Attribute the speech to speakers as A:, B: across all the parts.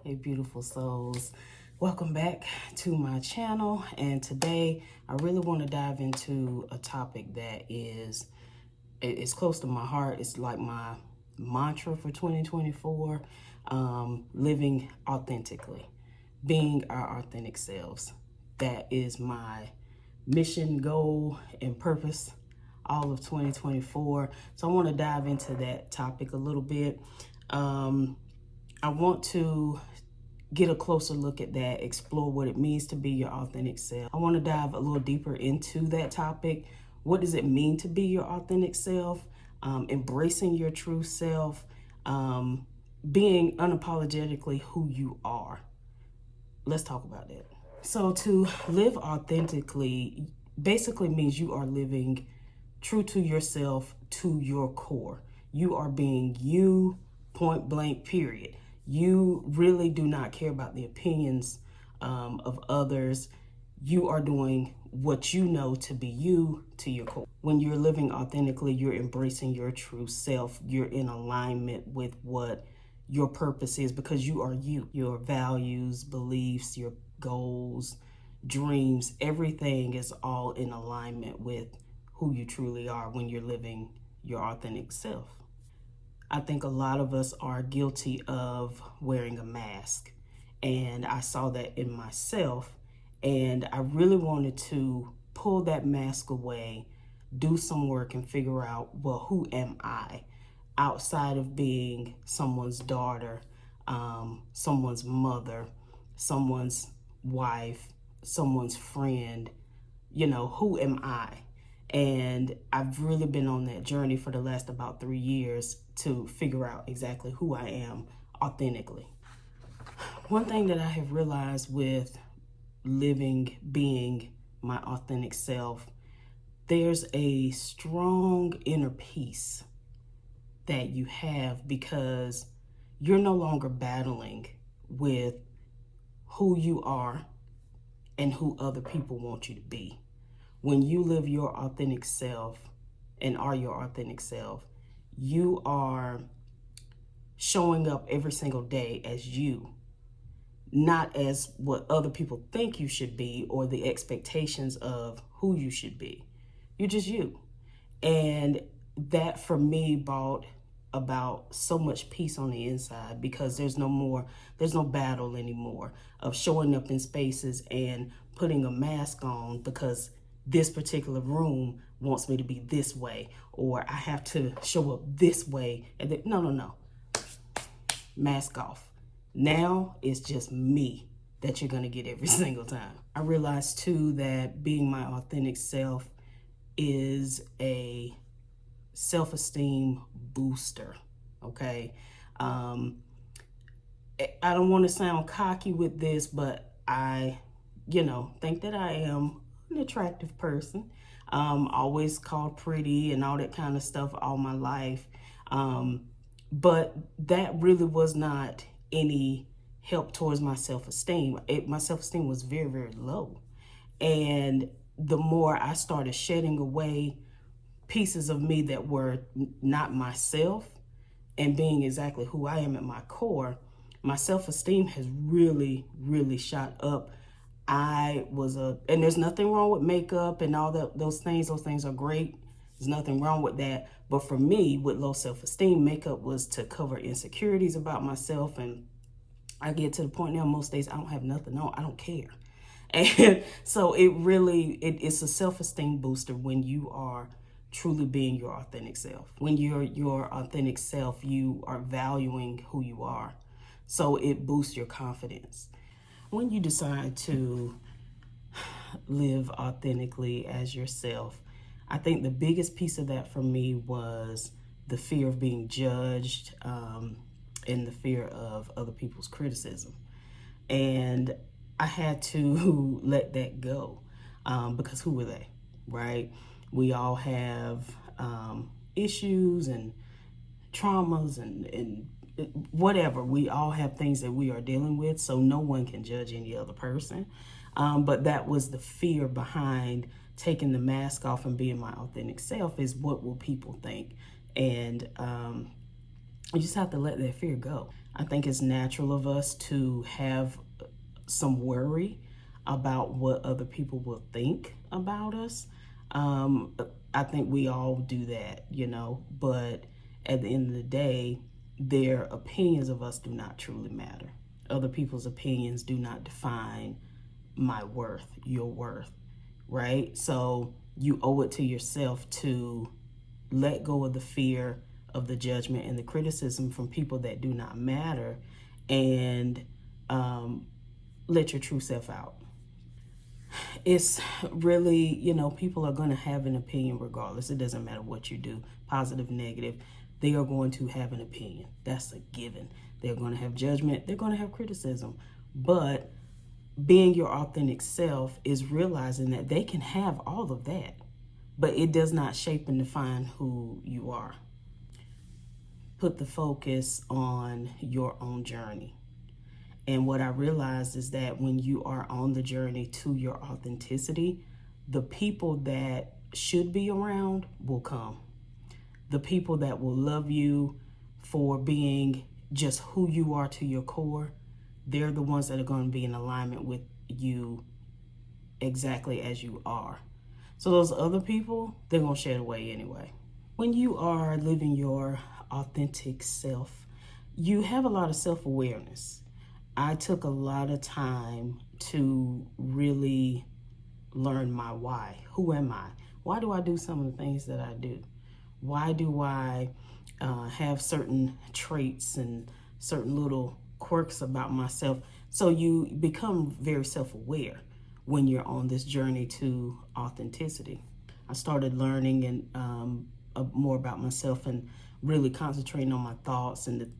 A: Hey, beautiful souls. Welcome back to my channel. And today I really want to dive into a topic that it's close to my heart. It's like my mantra for 2024, living authentically, being our authentic selves. That is my mission, goal, and purpose all of 2024. So I want to dive into that topic a little bit. I want to get a closer look at that, explore what it means to be your authentic self. I want to dive a little deeper into that topic. What does it mean to be your authentic self? Embracing your true self, being unapologetically who you are. Let's talk about that. So to live authentically basically means you are living true to yourself, to your core. You are being you, point blank, period. You really do not care about the opinions of others. You are doing what you know to be you, to your core. When you're living authentically, you're embracing your true self. You're in alignment with what your purpose is because you are you. Your values, beliefs, your goals, dreams, everything is all in alignment with who you truly are when you're living your authentic self. I think a lot of us are guilty of wearing a mask, and I saw that in myself, and I really wanted to pull that mask away, do some work, and figure out, well, who am I outside of being someone's daughter, someone's mother, someone's wife, someone's friend. Who am I? And I've really been on that journey for the last about 3 years to figure out exactly who I am authentically. One thing that I have realized with being my authentic self, there's a strong inner peace that you have because you're no longer battling with who you are and who other people want you to be. When you live your authentic self and are your authentic self, you are showing up every single day as you, not as what other people think you should be or the expectations of who you should be. You're just you. And that for me brought about so much peace on the inside because there's no battle anymore of showing up in spaces and putting a mask on because this particular room wants me to be this way, or I have to show up this way. And no. Mask off. Now it's just me that you're going to get every single time. I realized too that being my authentic self is a self-esteem booster. Okay. I don't want to sound cocky with this, but I, think that I am an attractive person. Always called pretty and all that kind of stuff all my life. But that really was not any help towards my self-esteem. My self-esteem was very, very low. And the more I started shedding away pieces of me that were not myself and being exactly who I am at my core, my self-esteem has really, really shot up. And there's nothing wrong with makeup and all those things. Those things are great. There's nothing wrong with that. But for me, with low self-esteem, makeup was to cover insecurities about myself. And I get to the point now, most days I don't have nothing on. I don't care. And so it's a self-esteem booster when you are truly being your authentic self. When you're your authentic self, you are valuing who you are. So it boosts your confidence. When you decide to live authentically as yourself, I think the biggest piece of that for me was the fear of being judged and the fear of other people's criticism. And I had to let that go because who were they, right? We all have issues and traumas and whatever. We all have things that we are dealing with, so no one can judge any other person. But that was the fear behind taking the mask off and being my authentic self, is what will people think? And you just have to let that fear go. I think it's natural of us to have some worry about what other people will think about us. Um, I think we all do that, but at the end of the day, their opinions of us do not truly matter. Other people's opinions do not define my worth, your worth, right? So you owe it to yourself to let go of the fear of the judgment and the criticism from people that do not matter, and let your true self out. It's really, people are going to have an opinion regardless. It doesn't matter what you do, positive, negative. They are going to have an opinion. That's a given. They're going to have judgment. They're going to have criticism. But being your authentic self is realizing that they can have all of that, but it does not shape and define who you are. Put the focus on your own journey. And what I realized is that when you are on the journey to your authenticity, the people that should be around will come. The people that will love you for being just who you are to your core, they're the ones that are going to be in alignment with you exactly as you are. So those other people, they're going to shed away anyway. When you are living your authentic self, you have a lot of self-awareness. I took a lot of time to really learn my why. Who am I? Why do I do some of the things that I do? Why do I have certain traits and certain little quirks about myself? So you become very self-aware when you're on this journey to authenticity. I started learning and more about myself and really concentrating on my thoughts and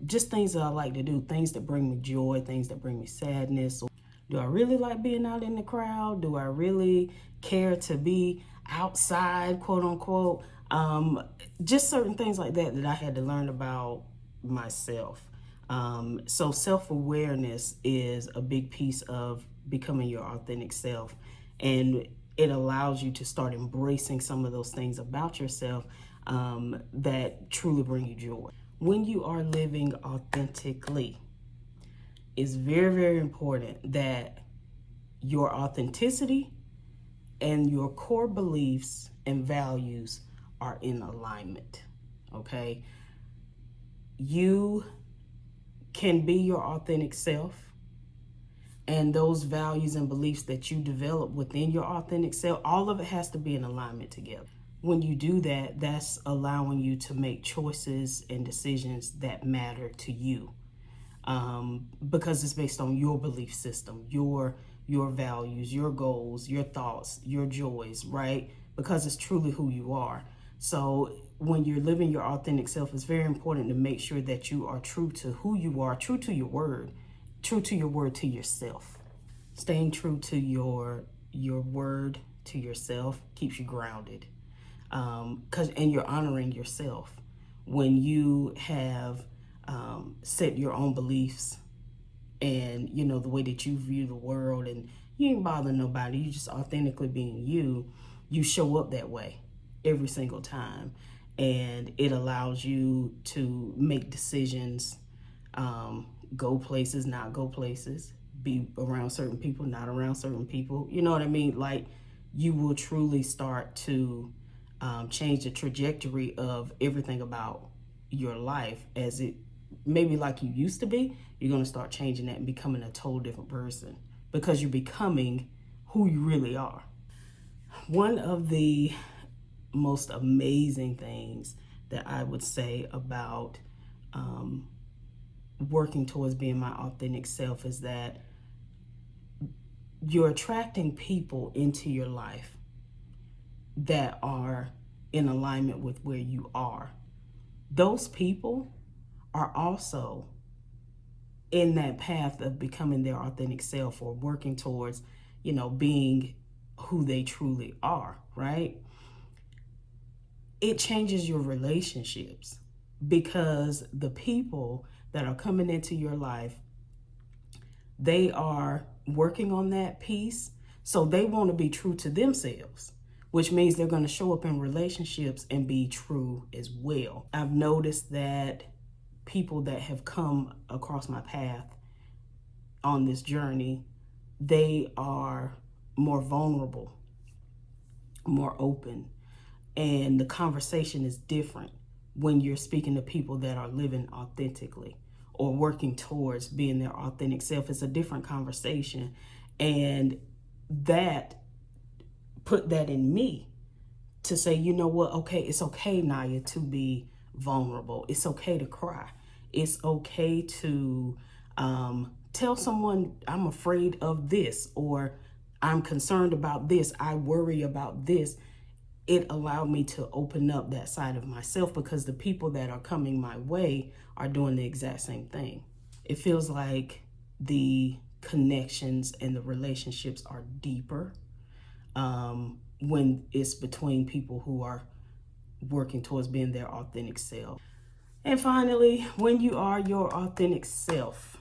A: just things that I like to do, things that bring me joy, things that bring me sadness. Do I really like being out in the crowd? Do I really care to be outside, quote unquote? Just certain things like that I had to learn about myself. So self-awareness is a big piece of becoming your authentic self. And it allows you to start embracing some of those things about yourself that truly bring you joy. When you are living authentically, it's very, very important that your authenticity and your core beliefs and values are in alignment, okay? You can be your authentic self, and those values and beliefs that you develop within your authentic self, all of it has to be in alignment together. When you do that, that's allowing you to make choices and decisions that matter to you, because it's based on your belief system, your values, your goals, your thoughts, your joys, right? Because it's truly who you are. So when you're living your authentic self, it's very important to make sure that you are true to who you are, true to your word to yourself. Staying true to your word to yourself keeps you grounded, and you're honoring yourself when you have set your own beliefs and the way that you view the world, and you ain't bothering nobody, you just authentically being you show up that way every single time, and it allows you to make decisions, go places, not go places, be around certain people, not around certain people. You know what I mean? Like, you will truly start to change the trajectory of everything about your life. As it maybe like you used to be, you're going to start changing that and becoming a total different person, because you're becoming who you really are. One of the most amazing things that I would say about working towards being my authentic self is that you're attracting people into your life that are in alignment with where you are. Those people are also in that path of becoming their authentic self, or working towards, being who they truly are, right? It changes your relationships, because the people that are coming into your life, they are working on that piece. So they want to be true to themselves, which means they're going to show up in relationships and be true as well. I've noticed that people that have come across my path on this journey, they are more vulnerable, more open, and the conversation is different when you're speaking to people that are living authentically or working towards being their authentic self. It's a different conversation, and that put that in me to say, you know what, okay, it's okay, Naya, to be vulnerable. It's okay to cry. It's okay to tell someone, I'm afraid of this, or I'm concerned about this, I worry about this. It allowed me to open up that side of myself, because the people that are coming my way are doing the exact same thing. It feels like the connections and the relationships are deeper when it's between people who are working towards being their authentic self. And finally, when you are your authentic self,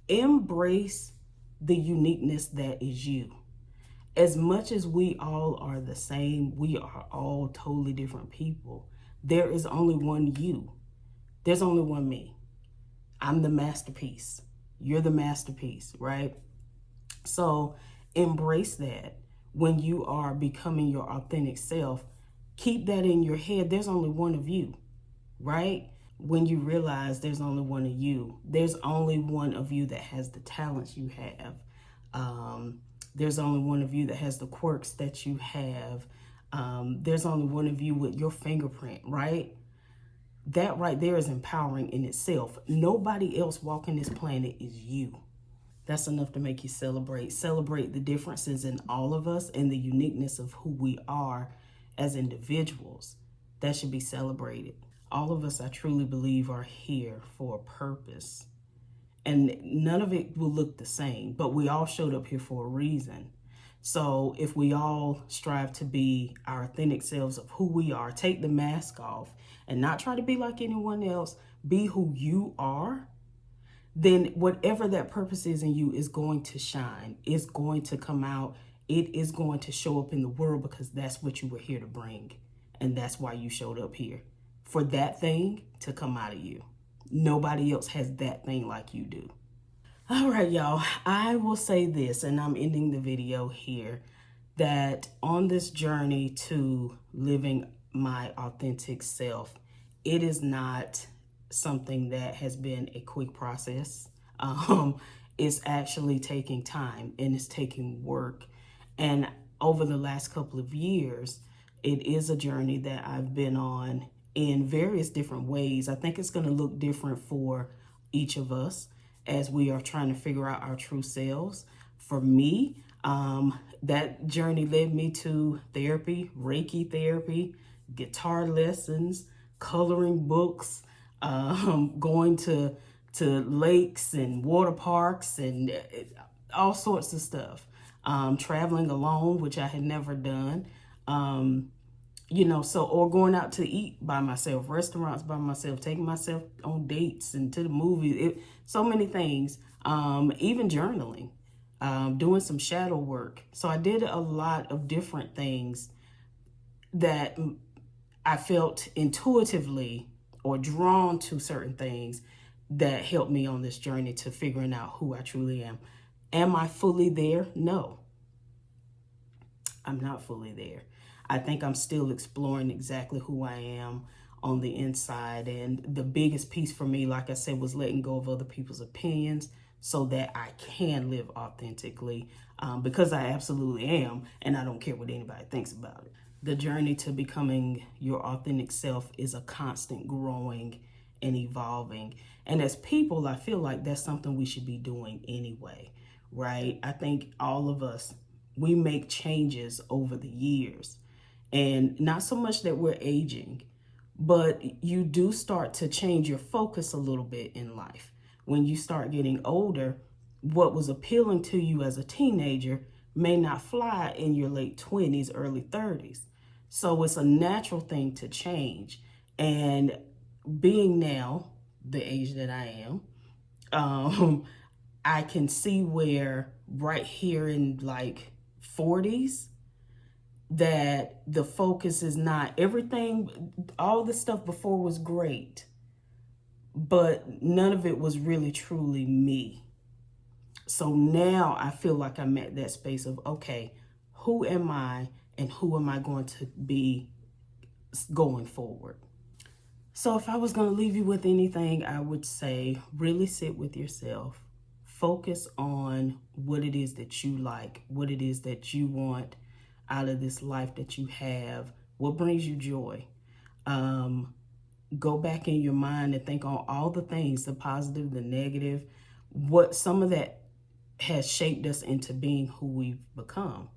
A: embrace the uniqueness that is you. As much as we all are the same, we are all totally different people. There is only one you. There's only one me. I'm the masterpiece. You're the masterpiece, right? So embrace that. When you are becoming your authentic self, keep that in your head. There's only one of you, right? When you realize there's only one of you, there's only one of you that has the talents you have. There's only one of you that has the quirks that you have. There's only one of you with your fingerprint, right? That right there is empowering in itself. Nobody else walking this planet is you. That's enough to make you celebrate. Celebrate the differences in all of us and the uniqueness of who we are as individuals. That should be celebrated. All of us, I truly believe, are here for a purpose. And none of it will look the same, but we all showed up here for a reason. So if we all strive to be our authentic selves of who we are, take the mask off and not try to be like anyone else, be who you are, then whatever that purpose is in you is going to shine. It's going to come out. It is going to show up in the world, because that's what you were here to bring. And that's why you showed up here, for that thing to come out of you. Nobody else has that thing like you do. All right, y'all, I will say this, and I'm ending the video here, that on this journey to living my authentic self, it is not something that has been a quick process. It's actually taking time, and it's taking work. And over the last couple of years, it is a journey that I've been on in various different ways. I think it's going to look different for each of us as we are trying to figure out our true selves. For me, that journey led me to therapy, Reiki therapy, guitar lessons, coloring books, going to lakes and water parks and all sorts of stuff. Traveling alone, which I had never done. Or going out to eat by myself, restaurants by myself, taking myself on dates and to the movies, so many things, even journaling, doing some shadow work. So I did a lot of different things that I felt intuitively or drawn to certain things that helped me on this journey to figuring out who I truly am. Am I fully there? No, I'm not fully there. I think I'm still exploring exactly who I am on the inside. And the biggest piece for me, like I said, was letting go of other people's opinions so that I can live authentically, because I absolutely am, and I don't care what anybody thinks about it. The journey to becoming your authentic self is a constant growing and evolving. And as people, I feel like that's something we should be doing anyway, right? I think all of us, we make changes over the years. And not so much that we're aging, but you do start to change your focus a little bit in life. When you start getting older, what was appealing to you as a teenager may not fly in your late 20s, early 30s. So it's a natural thing to change. And being now the age that I am, I can see where right here in like 40s, that the focus is not everything. All the stuff before was great, but none of it was really truly me. So now I feel like I'm at that space of, okay, who am I and who am I going to be going forward? So if I was going to leave you with anything, I would say really sit with yourself. Focus on what it is that you like, what it is that you want out of this life that you have, what brings you joy. Go back in your mind and think on all the things, the positive, the negative, what some of that has shaped us into being who we've become.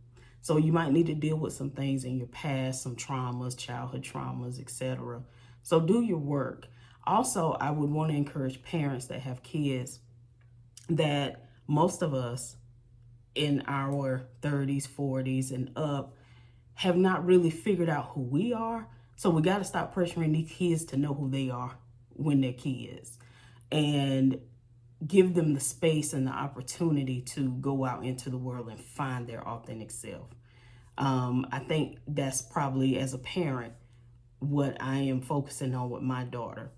A: So you might need to deal with some things in your past, some traumas, childhood traumas, etc. So do your work. Also, I would want to encourage parents that have kids that most of us in our 30s, 40s, and up have not really figured out who we are. So we got to stop pressuring these kids to know who they are when they're kids, and give them the space and the opportunity to go out into the world and find their authentic self. I think that's probably, as a parent, what I am focusing on with my daughter.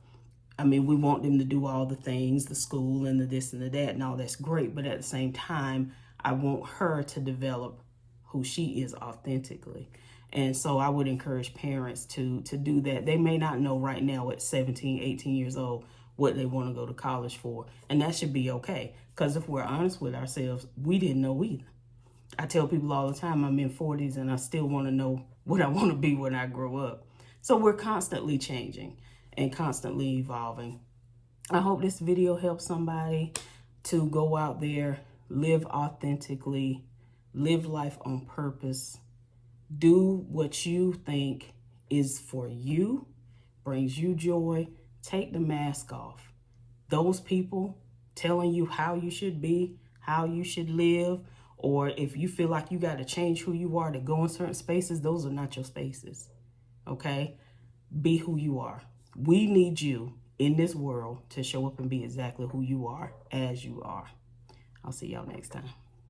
A: I mean, we want them to do all the things, the school and the this and the that, and all that's great. But at the same time, I want her to develop who she is authentically. And so I would encourage parents to do that. They may not know right now at 17, 18 years old what they want to go to college for. And that should be okay. Because if we're honest with ourselves, we didn't know either. I tell people all the time, I'm in 40s and I still want to know what I want to be when I grow up. So we're constantly changing and constantly evolving. I hope this video helps somebody to go out there, live authentically, live life on purpose, do what you think is for you, brings you joy. Take the mask off. Those people telling you how you should be, how you should live, or if you feel like you got to change who you are to go in certain spaces, those are not your spaces. Okay? Be who you are. We need you in this world to show up and be exactly who you are as you are. I'll see y'all next time.